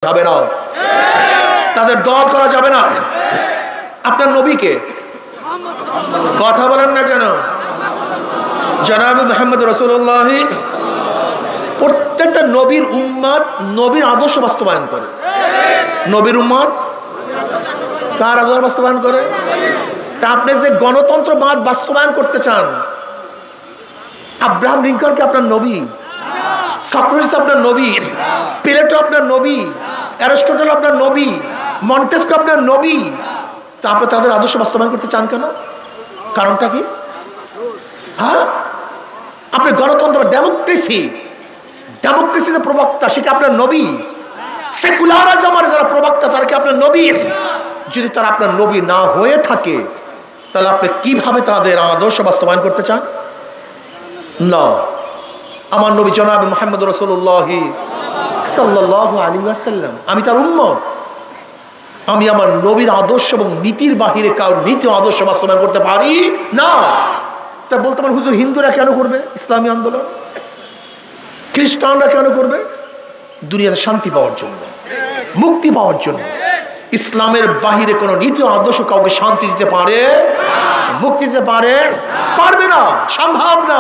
যাবে না, তাদের দল করা যাবে না। আপনার নবীকে কথা বলেন না কেন? জনাবে মুহাম্মদ রাসূলুল্লাহ প্রত্যেকটা নবীর উম্মত নবীর আদর্শ বাস্তবায়ন করে। নবীর উম্মত কার আদর্শ বাস্তবায়ন করে? তা আপনি যে গণতন্ত্রবাদ বাস্তবায়ন করতে চান, আব্রাহাম লিঙ্কনকে আপনার নবী, সক্রেটিস আপনার নবী, প্লেটো আপনার নবী, অ্যারিস্টটল আপনার নবী, মন্টেস্কো আপনার নবী, তা আপনি তাদের আদর্শ বাস্তবায়ন করতে চান কেন? কারণটা কি? হ্যাঁ, আপনি গণতন্ত্র ডেমোক্রেসিতে প্রবক্তা, সেটা আপনার নবী। সেকুলারিজমের যারা প্রবক্তা তারা কি আপনার নবী? যদি তারা আপনার নবী না হয়ে থাকে তাহলে আপনি কিভাবে তাদের আদর্শ বাস্তবায়ন করতে চান? না, আমার নবী জনাব মুহাম্মদ রাসূলুল্লাহ সাল্লাল্লাহু আলাইহি ওয়াসাল্লাম, আমি তার উম্মত। আমি আমার নবীর আদর্শ এবং নীতির বাহিরে কারোর নীতি আদর্শ বাস্তবায়ন করতে পারি না। তা বলতে পারেন হুজুর হিন্দুরা কেন করবে ইসলামী আন্দোলন, খ্রিস্টানরা কেন করবে? দুনিয়াতে শান্তি পাওয়ার জন্য, মুক্তি পাওয়ার জন্য। ইসলামের বাহিরে কোন নীতি আদর্শ কাউকে শান্তি দিতে পারে, মুক্তি দিতে পারবে না, সম্ভব না।